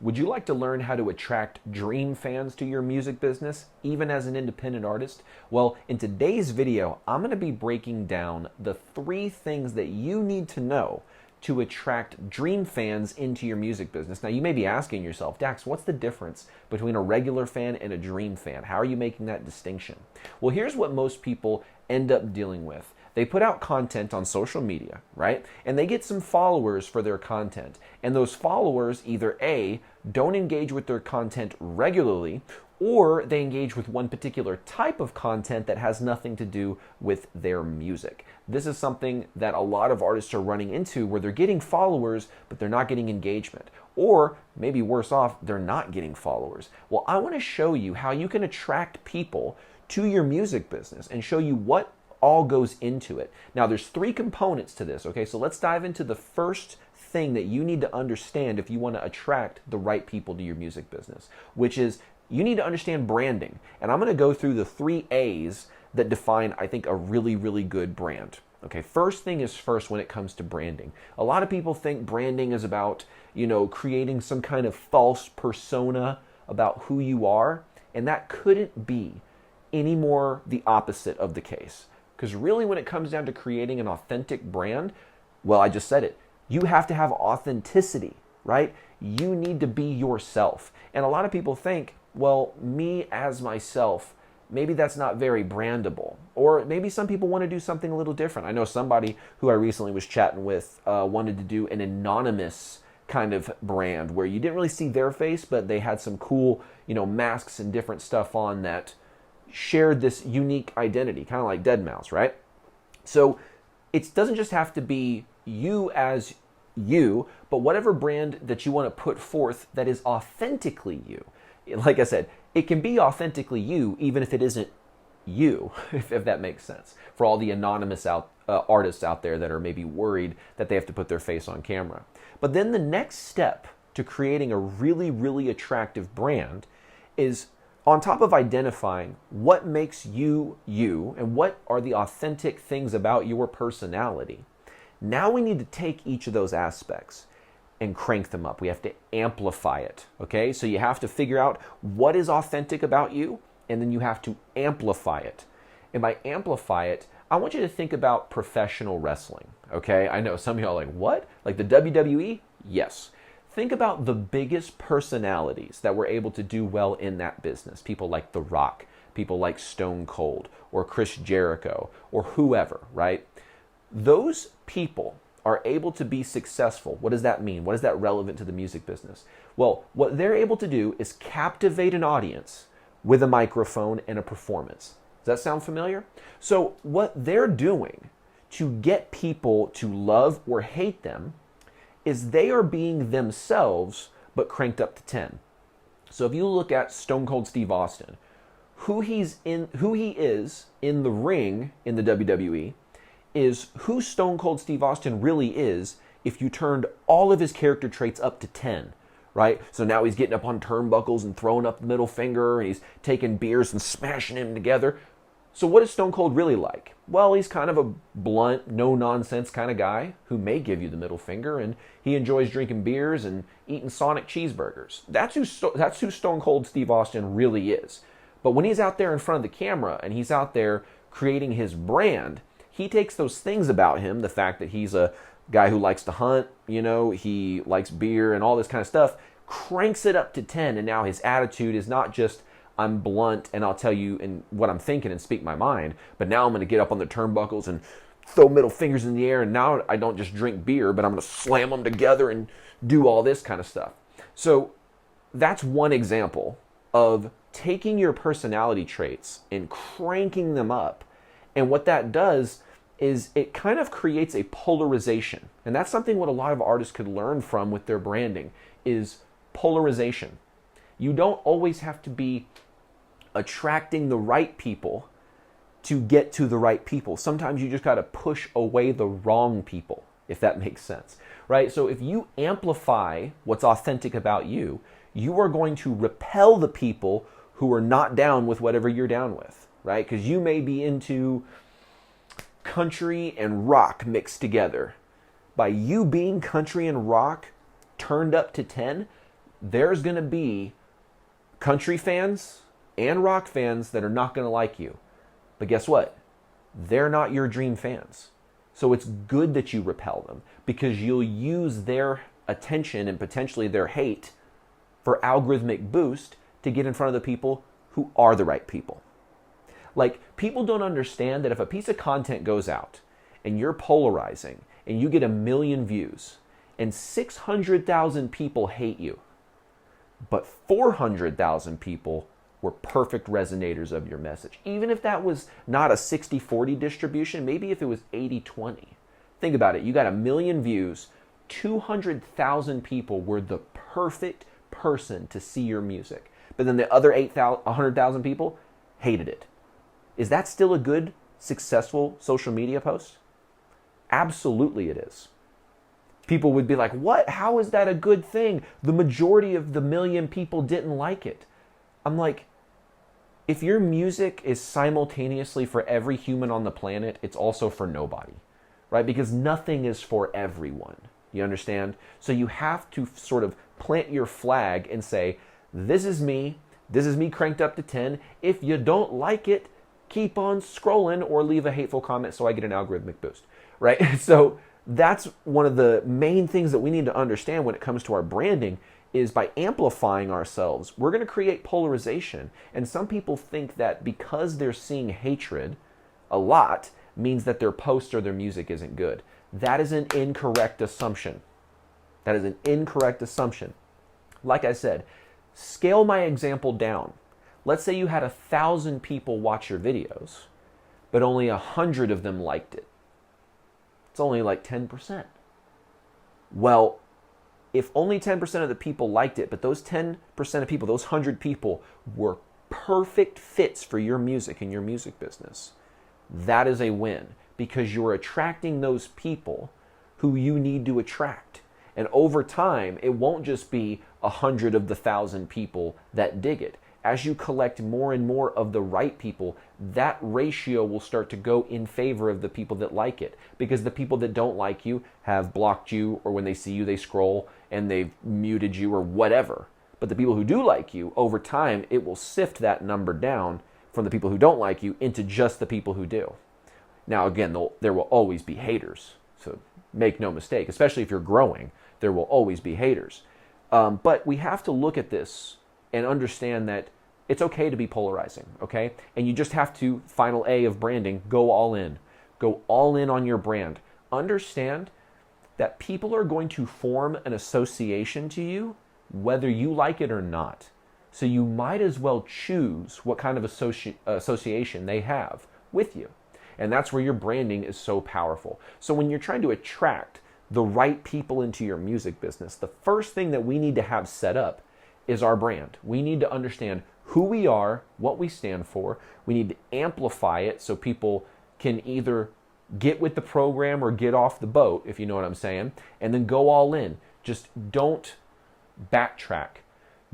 Would you like to learn how to attract dream fans to your music business, even as an independent artist? Well, in today's video, I'm going to be breaking down the 3 things that you need to know to attract dream fans into your music business. Now, you may be asking yourself, Dax, what's the difference between a regular fan and a dream fan? How are you making that distinction? Well, here's what most people end up dealing with. They put out content on social media, right? And they get some followers for their content. And those followers either A, don't engage with their content regularly, or they engage with one particular type of content that has nothing to do with their music. This is something that a lot of artists are running into, where they're getting followers, but they're not getting engagement. Or maybe worse off, they're not getting followers. Well, I want to show you how you can attract people to your music business and show you what all goes into it. Now, there's 3 components to this, okay? So let's dive into the first thing that you need to understand if you want to attract the right people to your music business, which is you need to understand branding. And I'm going to go through the 3 A's that define, I think, a really, really good brand. Okay, first thing is first when it comes to branding. A lot of people think branding is about, creating some kind of false persona about who you are, and that couldn't be any more the opposite of the case. Because really, when it comes down to creating an authentic brand, well, I just said it, you have to have authenticity, right? You need to be yourself. And a lot of people think, well, me as myself, maybe that's not very brandable. Or maybe some people want to do something a little different. I know somebody who I recently was chatting with wanted to do an anonymous kind of brand where you didn't really see their face, but they had some cool, masks and different stuff on that shared this unique identity, kind of like deadmau5, right? So it doesn't just have to be you as you, but whatever brand that you want to put forth that is authentically you. Like I said, it can be authentically you even if it isn't you, if that makes sense, for all the anonymous artists out there that are maybe worried that they have to put their face on camera. But then the next step to creating a really, really attractive brand is, on top of identifying what makes you you and what are the authentic things about your personality, now we need to take each of those aspects and crank them up. We have to amplify it, okay? So you have to figure out what is authentic about you, and then you have to amplify it. And by amplify it, I want you to think about professional wrestling, okay? I know some of y'all are like, what? Like the WWE? Yes. Think about the biggest personalities that were able to do well in that business. People like The Rock, people like Stone Cold, or Chris Jericho, or whoever, right? Those people are able to be successful. What does that mean? What is that relevant to the music business? Well, what they're able to do is captivate an audience with a microphone and a performance. Does that sound familiar? So what they're doing to get people to love or hate them is they are being themselves, but cranked up to 10. So if you look at Stone Cold Steve Austin, who he is in the ring in the WWE is who Stone Cold Steve Austin really is if you turned all of his character traits up to 10, right? So now he's getting up on turnbuckles and throwing up the middle finger, and he's taking beers and smashing them together. So what is Stone Cold really like? Well, he's kind of a blunt, no-nonsense kind of guy who may give you the middle finger, and he enjoys drinking beers and eating Sonic cheeseburgers. That's who Stone Cold Steve Austin really is. But when he's out there in front of the camera and he's out there creating his brand, he takes those things about him, the fact that he's a guy who likes to hunt, he likes beer and all this kind of stuff, cranks it up to 10, and now his attitude is not just, I'm blunt and I'll tell you what I'm thinking and speak my mind, but now I'm going to get up on the turnbuckles and throw middle fingers in the air, and now I don't just drink beer, but I'm going to slam them together and do all this kind of stuff. So that's one example of taking your personality traits and cranking them up. And what that does is it kind of creates a polarization. And that's something what a lot of artists could learn from with their branding is polarization. You don't always have to be attracting the right people to get to the right people. Sometimes you just got to push away the wrong people, if that makes sense, right? So if you amplify what's authentic about you, you are going to repel the people who are not down with whatever you're down with, right? Because you may be into country and rock mixed together. By you being country and rock turned up to 10, there's going to be country fans and rock fans that are not going to like you. But guess what? They're not your dream fans. So it's good that you repel them, because you'll use their attention and potentially their hate for algorithmic boost to get in front of the people who are the right people. Like, people don't understand that if a piece of content goes out and you're polarizing and you get 1 million views and 600,000 people hate you, but 400,000 people were perfect resonators of your message. Even if that was not a 60-40 distribution, maybe if it was 80-20. Think about it. You got 1 million views, 200,000 people were the perfect person to see your music. But then the other 100,000 people hated it. Is that still a good, successful social media post? Absolutely it is. People would be like, what? How is that a good thing? The majority of the 1 million people didn't like it. I'm like, if your music is simultaneously for every human on the planet, it's also for nobody, right? Because nothing is for everyone. You understand? So you have to sort of plant your flag and say, this is me cranked up to 10. If you don't like it, keep on scrolling or leave a hateful comment so I get an algorithmic boost, right? So that's one of the main things that we need to understand when it comes to our branding, is by amplifying ourselves, we're going to create polarization. And some people think that because they're seeing hatred a lot means that their post or their music isn't good. That is an incorrect assumption. That is an incorrect assumption. Like I said, scale my example down. Let's say you had 1,000 people watch your videos, but only 100 of them liked it. It's only like 10%. Well, if only 10% of the people liked it, but those 10% of people, those 100 people, were perfect fits for your music and your music business, that is a win, because you're attracting those people who you need to attract. And over time, it won't just be 100 of the 1,000 people that dig it. As you collect more and more of the right people, that ratio will start to go in favor of the people that like it. Because the people that don't like you have blocked you, or when they see you, they scroll and they've muted you or whatever. But the people who do like you, over time, it will sift that number down from the people who don't like you into just the people who do. Now, again, there will always be haters. So make no mistake, especially if you're growing, there will always be haters. But we have to look at this and understand that it's okay to be polarizing, okay? And you just have to, final A of branding, go all in. Go all in on your brand. Understand that people are going to form an association to you whether you like it or not. So you might as well choose what kind of association they have with you. And that's where your branding is so powerful. So when you're trying to attract the right people into your music business, the first thing that we need to have set up is our brand. We need to understand who we are, what we stand for. We need to amplify it so people can either get with the program or get off the boat, if you know what I'm saying, and then go all in. Just don't backtrack.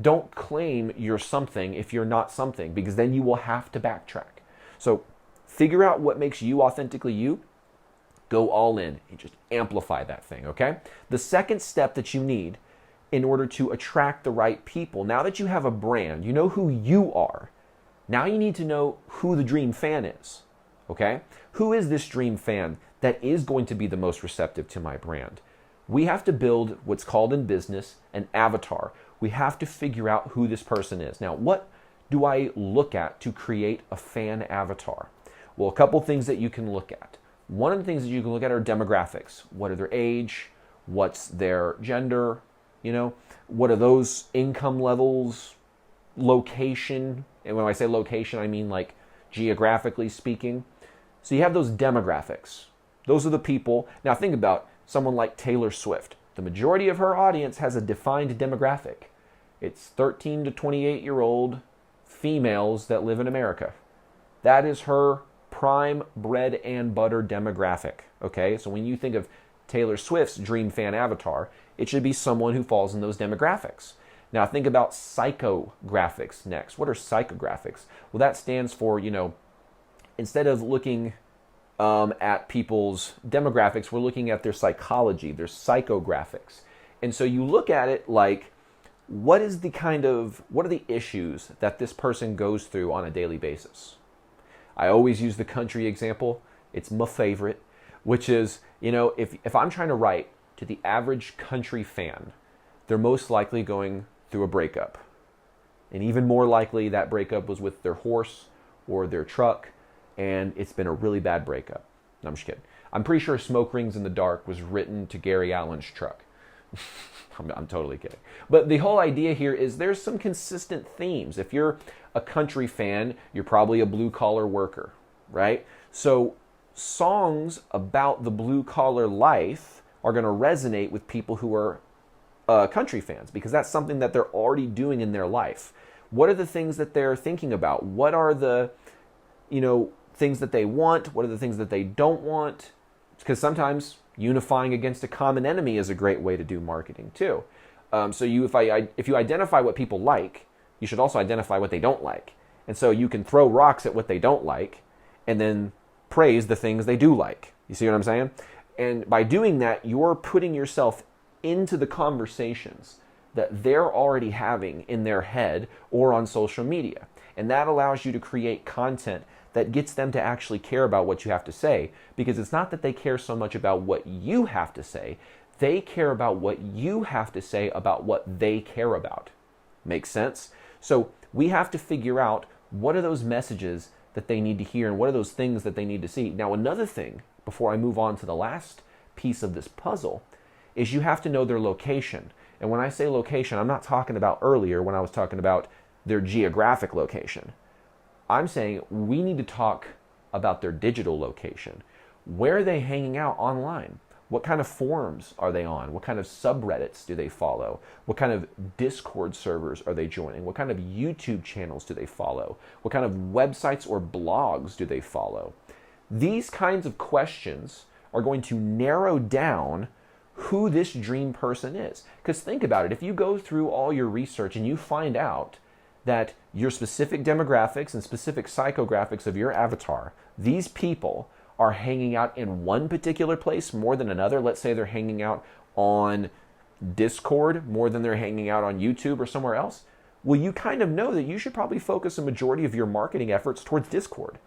Don't claim you're something if you're not something, because then you will have to backtrack. So figure out what makes you authentically you. Go all in and just amplify that thing, okay? The second step that you need in order to attract the right people, now that you have a brand, you know who you are, now you need to know who the dream fan is, okay? Who is this dream fan that is going to be the most receptive to my brand? We have to build what's called in business an avatar. We have to figure out who this person is. Now, what do I look at to create a fan avatar? Well, a couple things that you can look at. One of the things that you can look at are demographics. What are their age? What's their gender? You know, what are those income levels, location? And when I say location, I mean like geographically speaking. So you have those demographics. Those are the people. Now think about someone like Taylor Swift. The majority of her audience has a defined demographic. It's 13 to 28-year-old females that live in America. That is her prime bread and butter demographic. Okay, so when you think of Taylor Swift's dream fan avatar, it should be someone who falls in those demographics. Now think about psychographics next. What are psychographics? Well, that stands for, instead of looking at people's demographics, we're looking at their psychology, their psychographics. And so you look at it like what are the issues that this person goes through on a daily basis? I always use the country example. It's my favorite, which is, if I'm trying to write to the average country fan, they're most likely going through a breakup. And even more likely that breakup was with their horse or their truck, and it's been a really bad breakup. No, I'm just kidding. I'm pretty sure Smoke Rings in the Dark was written to Gary Allan's truck. I'm totally kidding. But the whole idea here is there's some consistent themes. If you're a country fan, you're probably a blue-collar worker, right? So songs about the blue-collar life are going to resonate with people who are country fans, because that's something that they're already doing in their life. What are the things that they're thinking about? What are the, things that they want? What are the things that they don't want? Because sometimes unifying against a common enemy is a great way to do marketing too. So if you identify what people like, you should also identify what they don't like. And so you can throw rocks at what they don't like and then praise the things they do like. You see what I'm saying? And by doing that, you're putting yourself into the conversations that they're already having in their head or on social media. And that allows you to create content that gets them to actually care about what you have to say, because it's not that they care so much about what you have to say, they care about what you have to say about what they care about. Makes sense? So we have to figure out what are those messages that they need to hear and what are those things that they need to see. Now, another thing, before I move on to the last piece of this puzzle, is you have to know their location. And when I say location, I'm not talking about earlier when I was talking about their geographic location. I'm saying we need to talk about their digital location. Where are they hanging out online? What kind of forums are they on? What kind of subreddits do they follow? What kind of Discord servers are they joining? What kind of YouTube channels do they follow? What kind of websites or blogs do they follow? These kinds of questions are going to narrow down who this dream person is. Because think about it, if you go through all your research and you find out that your specific demographics and specific psychographics of your avatar, these people are hanging out in one particular place more than another. Let's say they're hanging out on Discord more than they're hanging out on YouTube or somewhere else. Well, you kind of know that you should probably focus a majority of your marketing efforts towards Discord.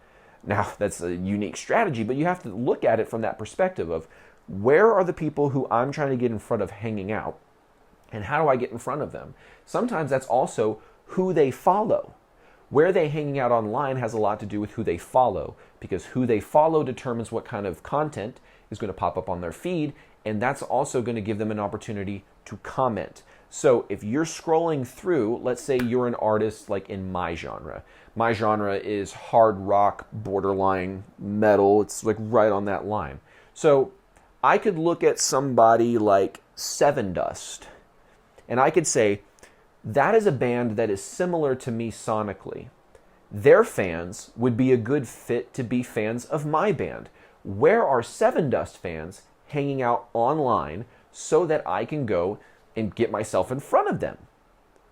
Now, that's a unique strategy, but you have to look at it from that perspective of where are the people who I'm trying to get in front of hanging out, and how do I get in front of them? Sometimes that's also who they follow. Where they're hanging out online has a lot to do with who they follow, because who they follow determines what kind of content is going to pop up on their feed, and that's also going to give them an opportunity to comment. So if you're scrolling through, let's say you're an artist like in my genre. My genre is hard rock, borderline metal. It's like right on that line. So I could look at somebody like Seven Dust, and I could say, that is a band that is similar to me sonically. Their fans would be a good fit to be fans of my band. Where are Seven Dust fans hanging out online so that I can go and get myself in front of them?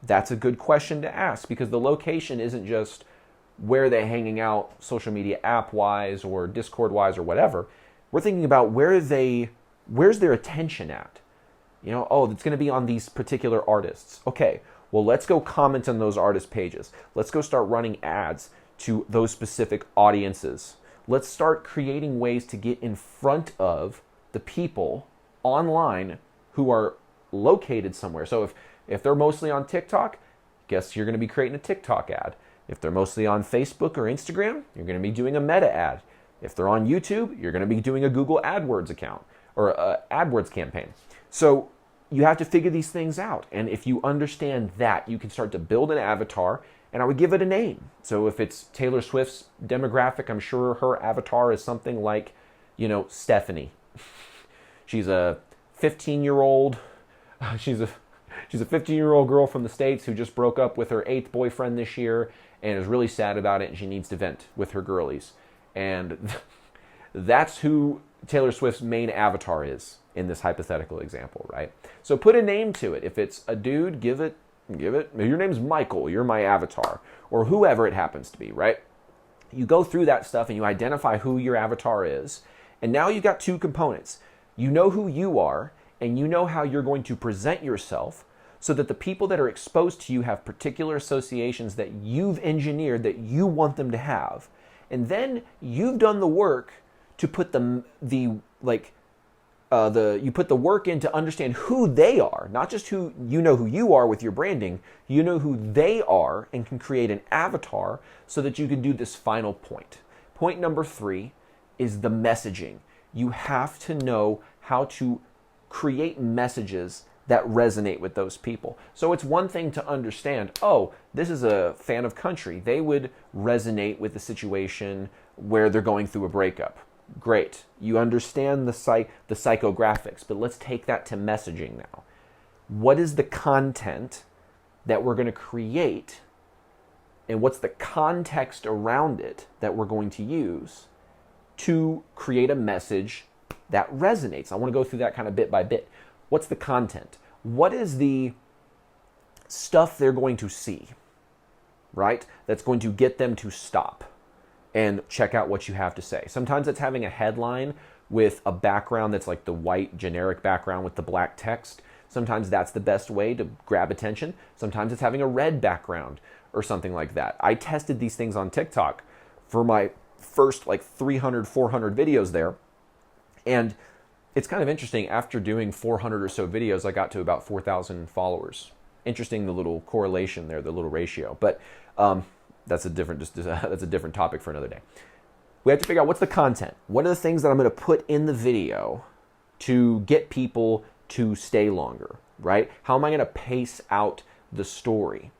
That's a good question to ask, because the location isn't just where they're hanging out social media app-wise or Discord-wise or whatever. We're thinking about where's their attention at? It's going to be on these particular artists. Okay, well, let's go comment on those artist pages. Let's go start running ads to those specific audiences. Let's start creating ways to get in front of the people online who are located somewhere. So if they're mostly on TikTok, guess you're going to be creating a TikTok ad. If they're mostly on Facebook or Instagram, you're going to be doing a Meta ad. If they're on YouTube, you're going to be doing a Google AdWords account or AdWords campaign. So you have to figure these things out. And if you understand that, you can start to build an avatar, and I would give it a name. So if it's Taylor Swift's demographic, I'm sure her avatar is something like, Stephanie. She's a 15-year-old. She's a 15-year-old girl from the States who just broke up with her 8th boyfriend this year and is really sad about it, and she needs to vent with her girlies. And that's who Taylor Swift's main avatar is in this hypothetical example, right? So put a name to it. If it's a dude, give it, your name's Michael, you're my avatar, or whoever it happens to be, right? You go through that stuff and you identify who your avatar is, and now you've got two components. You know who you are, and you know how you're going to present yourself so that the people that are exposed to you have particular associations that you've engineered that you want them to have. And then you've done the work to put you put the work in to understand who they are, not just who you are with your branding. You know who they are and can create an avatar so that you can do this final point. Point number 3 is the messaging. You have to know how to create messages that resonate with those people. So it's one thing to understand, oh, this is a fan of country. They would resonate with the situation where they're going through a breakup. Great. You understand the psychographics, but let's take that to messaging now. What is the content that we're going to create, and what's the context around it that we're going to use to create a message that resonates? I want to go through that kind of bit by bit. What's the content? What is the stuff they're going to see, right? That's going to get them to stop and check out what you have to say. Sometimes it's having a headline with a background that's like the white generic background with the black text. Sometimes that's the best way to grab attention. Sometimes it's having a red background or something like that. I tested these things on TikTok for my first 300, 400 videos there. And it's kind of interesting. After doing 400 or so videos, I got to about 4,000 followers. Interesting, the little correlation there, the little ratio. But that's a different topic for another day. We have to figure out what's the content. What are the things that I'm going to put in the video to get people to stay longer, right? How am I going to pace out the story?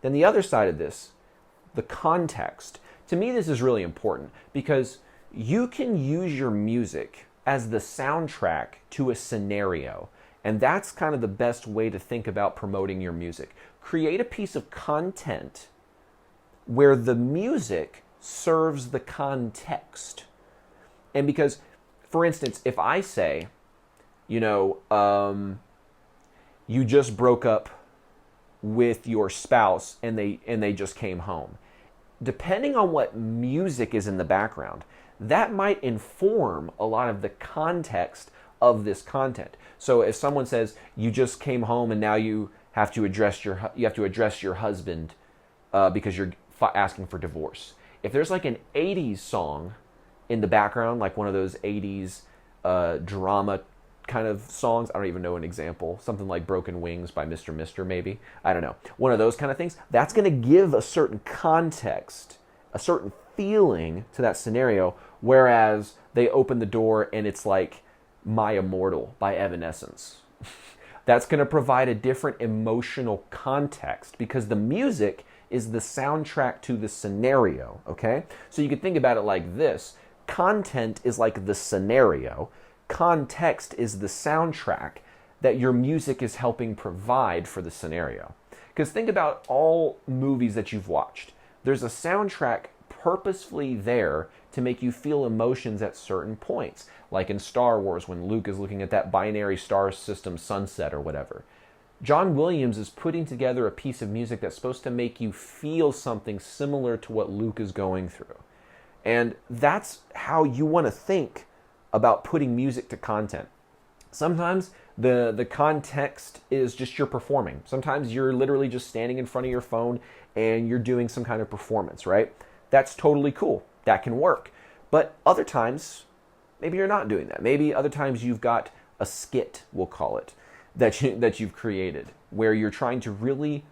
Then the other side of this, the context. To me, this is really important because you can use your music as the soundtrack to a scenario. And that's kind of the best way to think about promoting your music. Create a piece of content where the music serves the context. And because, for instance, if I say, you just broke up with your spouse and they just came home, depending on what music is in the background, that might inform a lot of the context of this content. So if someone says you just came home and now you have to address your husband because you're asking for divorce. If there's like an 80s song in the background, like one of those 80s drama kind of songs, I don't even know an example, something like Broken Wings by Mr. Mister maybe, I don't know, one of those kind of things, that's going to give a certain context, a certain feeling to that scenario, whereas they open the door and it's like My Immortal by Evanescence. That's going to provide a different emotional context because the music is the soundtrack to the scenario, okay? So you could think about it like this. Content is like the scenario. Context is the soundtrack that your music is helping provide for the scenario. Because think about all movies that you've watched. There's a soundtrack purposefully there to make you feel emotions at certain points. Like in Star Wars when Luke is looking at that binary star system sunset or whatever. John Williams is putting together a piece of music that's supposed to make you feel something similar to what Luke is going through. And that's how you want to think about putting music to content. Sometimes the context is just you're performing. Sometimes you're literally just standing in front of your phone and you're doing some kind of performance, right? That's totally cool. That can work. But other times, maybe you're not doing that. Maybe other times you've got a skit, we'll call it, that you've created, where you're trying to really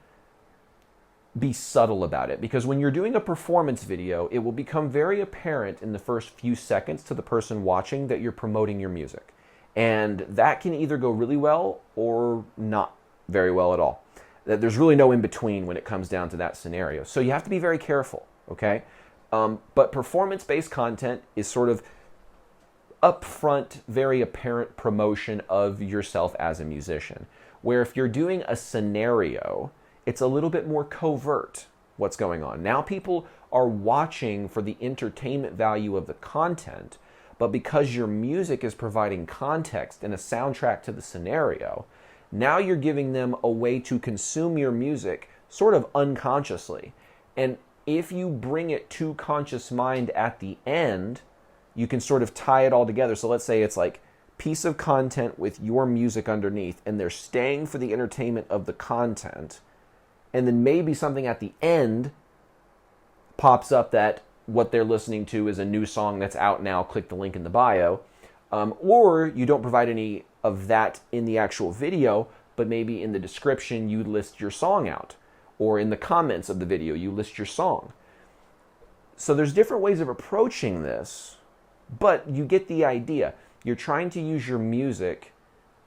be subtle about it. Because when you're doing a performance video, it will become very apparent in the first few seconds to the person watching that you're promoting your music. And that can either go really well or not very well at all. There's really no in between when it comes down to that scenario. So you have to be very careful, okay? But performance-based content is sort of upfront, very apparent promotion of yourself as a musician. Where if you're doing a scenario, it's a little bit more covert what's going on. Now people are watching for the entertainment value of the content, but because your music is providing context and a soundtrack to the scenario, now you're giving them a way to consume your music sort of unconsciously. And if you bring it to conscious mind at the end, you can sort of tie it all together. So let's say it's like piece of content with your music underneath, and they're staying for the entertainment of the content, and then maybe something at the end pops up that what they're listening to is a new song that's out now, click the link in the bio, or you don't provide any of that in the actual video, but maybe in the description you list your song out, or in the comments of the video you list your song. So there's different ways of approaching this, but you get the idea. You're trying to use your music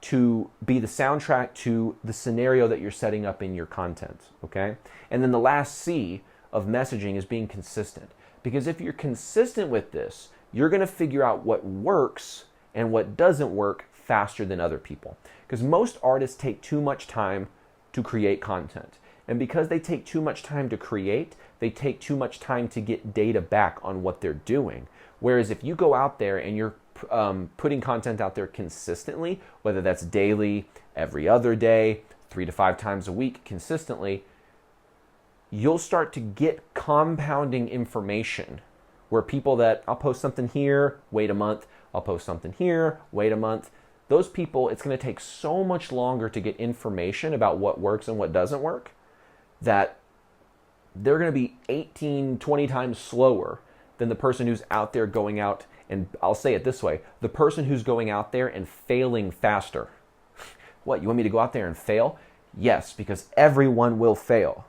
to be the soundtrack to the scenario that you're setting up in your content, okay? And then the last C of messaging is being consistent. Because if you're consistent with this, you're going to figure out what works and what doesn't work faster than other people. Because most artists take too much time to create content. And because they take too much time to create, they take too much time to get data back on what they're doing. Whereas if you go out there and you're putting content out there consistently, whether that's daily, every other day, 3 to 5 times a week consistently, you'll start to get compounding information where people that I'll post something here, wait a month, I'll post something here, wait a month. Those people, it's going to take so much longer to get information about what works and what doesn't work that they're going to be 18, 20 times slower than the person who's out there going out, and I'll say it this way, the person who's going out there and failing faster. What, you want me to go out there and fail? Yes, because everyone will fail.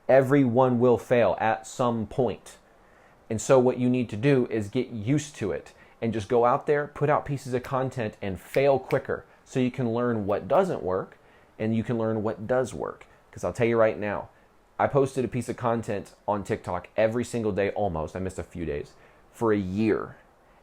Everyone will fail at some point. And so what you need to do is get used to it and just go out there, put out pieces of content and fail quicker so you can learn what doesn't work and you can learn what does work. Because I'll tell you right now, I posted a piece of content on TikTok every single day almost, I missed a few days, for a year.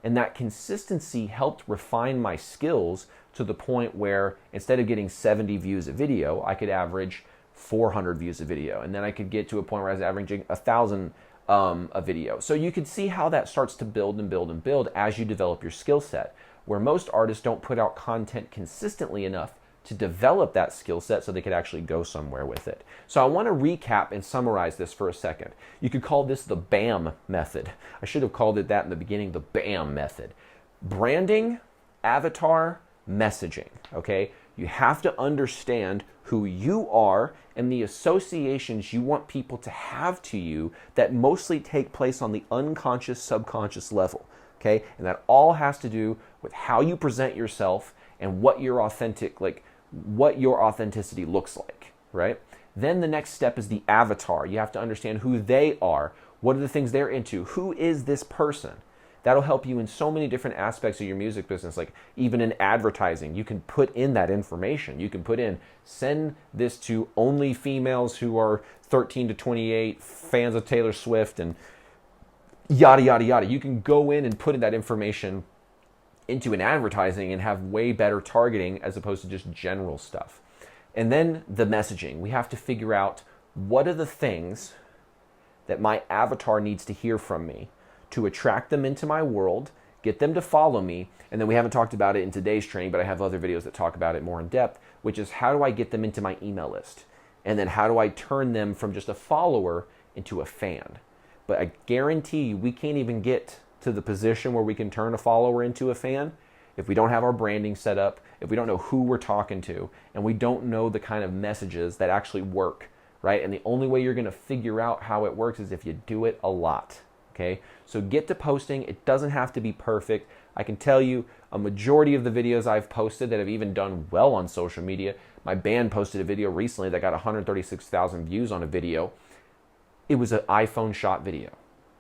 And that consistency helped refine my skills to the point where instead of getting 70 views a video, I could average 400 views a video. And then I could get to a point where I was averaging 1,000 a video. So you can see how that starts to build and build and build as you develop your skill set, where most artists don't put out content consistently enough to develop that skill set so they could actually go somewhere with it. So I want to recap and summarize this for a second. You could call this the BAM method. I should have called it that in the beginning, the BAM method. Branding, avatar, messaging, okay? You have to understand who you are and the associations you want people to have to you that mostly take place on the unconscious, subconscious level, okay? And that all has to do with how you present yourself and what your authenticity looks like, right? Then the next step is the avatar. You have to understand who they are. What are the things they're into? Who is this person? That'll help you in so many different aspects of your music business, like even in advertising. You can put in that information. You can put in, send this to only females who are 13 to 28, fans of Taylor Swift, and yada, yada, yada. You can go in and put in that information into an advertising and have way better targeting as opposed to just general stuff. And then the messaging. We have to figure out what are the things that my avatar needs to hear from me to attract them into my world, get them to follow me, and then we haven't talked about it in today's training, but I have other videos that talk about it more in depth, which is how do I get them into my email list? And then how do I turn them from just a follower into a fan? But I guarantee you, we can't even get to the position where we can turn a follower into a fan if we don't have our branding set up, if we don't know who we're talking to, and we don't know the kind of messages that actually work, right? And the only way you're gonna figure out how it works is if you do it a lot. Okay, so get to posting. It doesn't have to be perfect. I can tell you a majority of the videos I've posted that have even done well on social media. My band posted a video recently that got 136,000 views on a video. It was an iPhone shot video.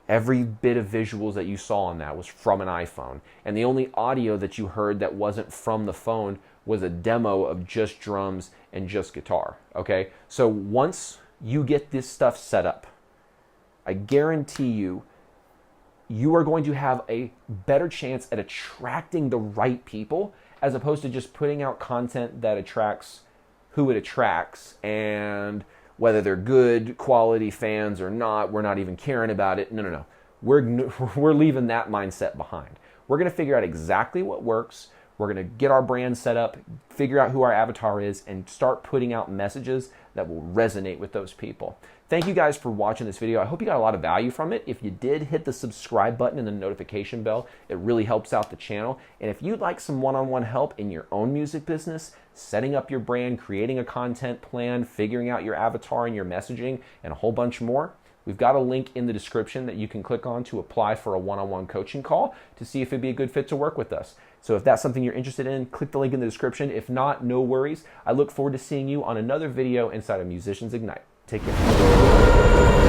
Every bit of visuals that you saw on that was from an iPhone. And the only audio that you heard that wasn't from the phone was a demo of just drums and just guitar. Okay, so once you get this stuff set up, I guarantee you, you are going to have a better chance at attracting the right people as opposed to just putting out content that attracts who it attracts, and whether they're good quality fans or not, we're not even caring about it. No. We're leaving that mindset behind. We're going to figure out exactly what works. We're going to get our brand set up, figure out who our avatar is, and start putting out messages that will resonate with those people. Thank you guys for watching this video. I hope you got a lot of value from it. If you did, hit the subscribe button and the notification bell. It really helps out the channel. And if you'd like some one-on-one help in your own music business, setting up your brand, creating a content plan, figuring out your avatar and your messaging, and a whole bunch more, we've got a link in the description that you can click on to apply for a one-on-one coaching call to see if it'd be a good fit to work with us. So if that's something you're interested in, click the link in the description. If not, no worries. I look forward to seeing you on another video inside of Musicians Ignite. Take care.